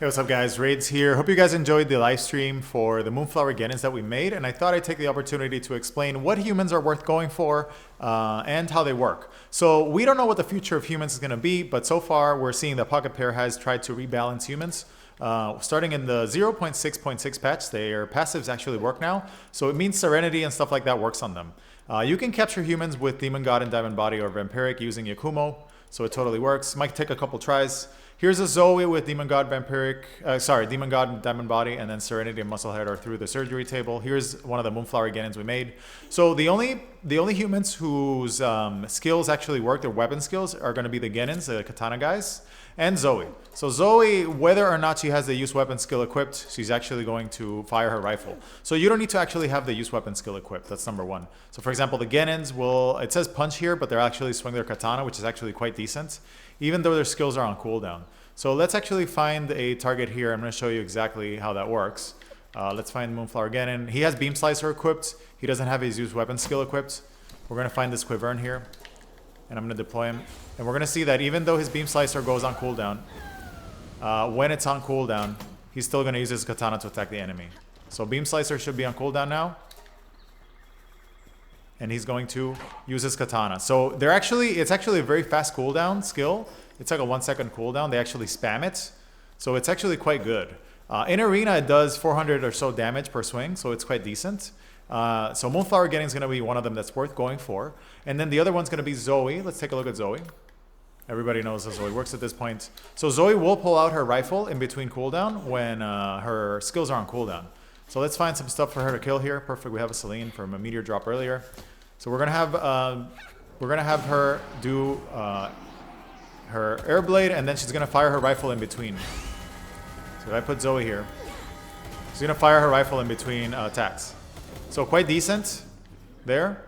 Hey, what's up guys, Raids here. Hope you guys enjoyed the live stream for the Moonflower Genins that we made, and I thought I'd take the opportunity to explain what humans are worth going for and how they work. So we don't know what the future of humans is going to be, but so far we're seeing that Pocket Pair has tried to rebalance humans. Starting in the 0.6.6 patch, their passives actually work now, so it means Serenity and stuff like that works on them. You can capture humans with Demon God and Diamond Body or Vampiric using Yakumo, so it totally works. Might take a couple tries. Here's a Zoe with Demon God, Demon God and Diamond Body, and then Serenity and Musclehead are through the surgery table. Here's one of the Moonflower Genins we made. So the only humans whose skills actually work, their weapon skills, are going to be the Genins, the Katana guys, and Zoe. So Zoe, whether or not she has the use weapon skill equipped, she's actually going to fire her rifle. So you don't need to actually have the use weapon skill equipped. That's number one. So for example, the Genins will, it says punch here, but they'll actually swing their Katana, which is actually quite decent, even though their skills are on cooldown. So let's actually find a target here. I'm going to show you exactly how that works. Let's find Moonflower Genin. He has Beam Slicer equipped. He doesn't have his use weapon skill equipped. We're going to find this Quivern here, and I'm going to deploy him. And we're going to see that even though his Beam Slicer goes on cooldown, when it's on cooldown, he's still going to use his Katana to attack the enemy. So Beam Slicer should be on cooldown now. And he's going to use his Katana. So it's actually a very fast cooldown skill. It's like a 1 second cooldown. They actually spam it. So it's actually quite good. In Arena, it does 400 or so damage per swing, so it's quite decent. So Moonflower Genin is going to be one of them that's worth going for. And then the other one's going to be Zoe. Let's take a look at Zoe. Everybody knows how Zoe works at this point. So Zoe will pull out her rifle in between cooldown when her skills are on cooldown. So let's find some stuff for her to kill here. Perfect. We have a Celine from a meteor drop earlier. So we're gonna have her do her air blade, and then she's gonna fire her rifle in between. So if I put Zoe here, she's gonna fire her rifle in between attacks. So quite decent there.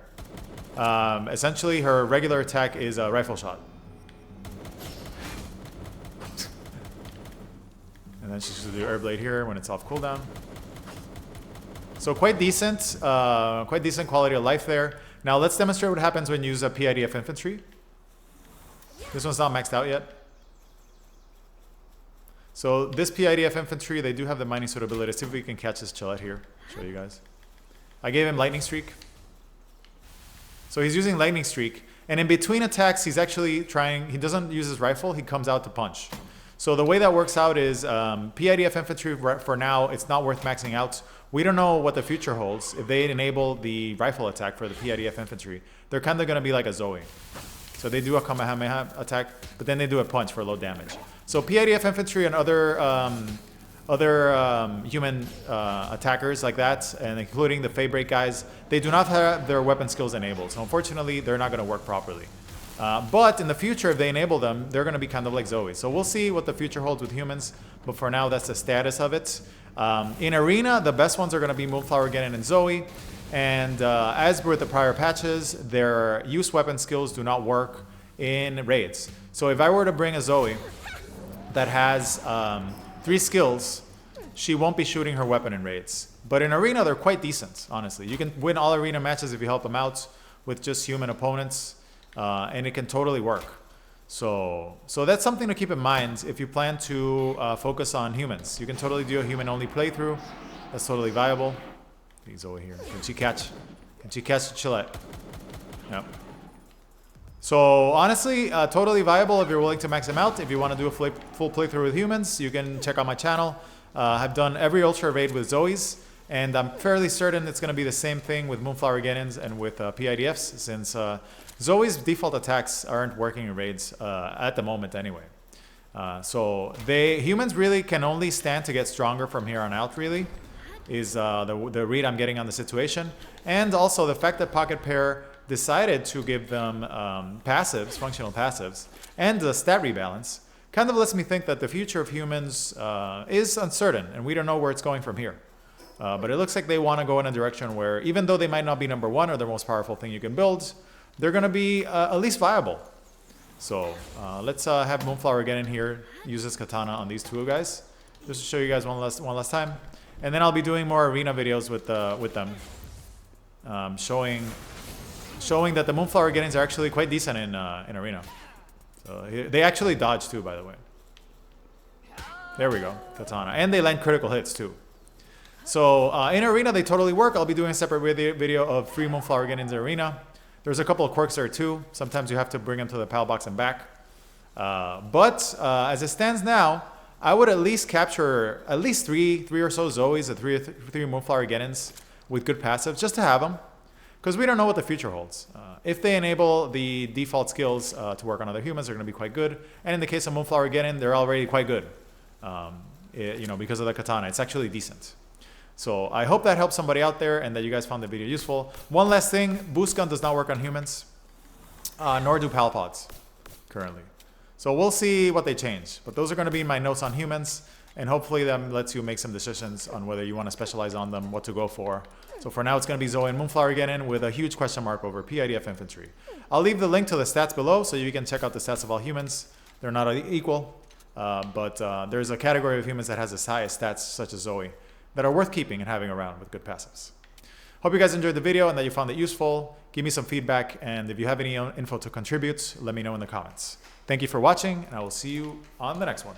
Essentially, her regular attack is a rifle shot, and then she's gonna do air blade here when it's off cooldown. So quite decent quality of life there. Now let's demonstrate what happens when you use a PIDF infantry. This one's not maxed out yet. So this PIDF infantry, they do have the mining suit ability. Let's see if we can catch this Chillette here. Show you guys. I gave him Lightning Streak. So he's using Lightning Streak. And in between attacks, he's actually trying, he doesn't use his rifle, he comes out to punch. So the way that works out is PIDF infantry, for now, it's not worth maxing out. We don't know what the future holds. If they enable the rifle attack for the PIDF infantry, they're kind of going to be like a Zoe. So they do a Kamehameha attack, but then they do a punch for low damage. So PIDF infantry and other human attackers like that, and including the Fey Break guys, they do not have their weapon skills enabled. So unfortunately, they're not going to work properly. But in the future, if they enable them, they're going to be kind of like Zoe. So we'll see what the future holds with humans. But for now, that's the status of it. In Arena, the best ones are going to be Moonflower Genin and Zoe. And as with the prior patches, their use weapon skills do not work in raids. So if I were to bring a Zoe that has 3 skills, she won't be shooting her weapon in raids. But in Arena, they're quite decent, honestly. You can win all Arena matches if you help them out with just human opponents. And it can totally work. So that's something to keep in mind if you plan to focus on humans. You can totally do a human-only playthrough. That's totally viable. He's over here. Can she catch the Chillette? Yep. So honestly, totally viable if you're willing to max them out. If you want to do a full playthrough with humans, you can check out my channel. I've done every Ultra raid with Zoes. And I'm fairly certain it's going to be the same thing with Moonflower Genins and with PIDFs, since Zoe's default attacks aren't working in raids at the moment anyway. So humans really can only stand to get stronger from here on out, really, is the read I'm getting on the situation. And also the fact that Pocket Pair decided to give them passives, functional passives, and the stat rebalance kind of lets me think that the future of humans is uncertain, and we don't know where it's going from here. But it looks like they want to go in a direction where, even though they might not be number 1 or the most powerful thing you can build, they're going to be at least viable. So let's have Moonflower Genin here use his Katana on these 2 guys, just to show you guys one last time. And then I'll be doing more Arena videos with them, showing that the Moonflower Genins are actually quite decent in Arena. So they actually dodge too, by the way. There we go, Katana. And they land critical hits too. So in Arena, they totally work. I'll be doing a separate video of 3 Moonflower Genin's Arena. There's a couple of quirks there too. Sometimes you have to bring them to the PAL box and back. But as it stands now, I would at least capture at least three or so Zoes, or three Moonflower Genins with good passives, just to have them. Because we don't know what the future holds. If they enable the default skills to work on other humans, they're going to be quite good. And in the case of Moonflower Genin, they're already quite good. You know, because of the Katana, it's actually decent. So I hope that helps somebody out there and that you guys found the video useful. One last thing, Boost Gun does not work on humans, nor do PAL Pods currently. So we'll see what they change. But those are going to be my notes on humans, and hopefully that lets you make some decisions on whether you want to specialize on them, what to go for. So for now, it's going to be Zoe and Moonflower Genin with a huge question mark over PIDF infantry. I'll leave the link to the stats below so you can check out the stats of all humans. They're not equal, but there's a category of humans that has as high as stats, such as Zoe, that are worth keeping and having around with good passives. Hope you guys enjoyed the video and that you found it useful. Give me some feedback, and if you have any info to contribute, let me know in the comments. Thank you for watching, and I will see you on the next one.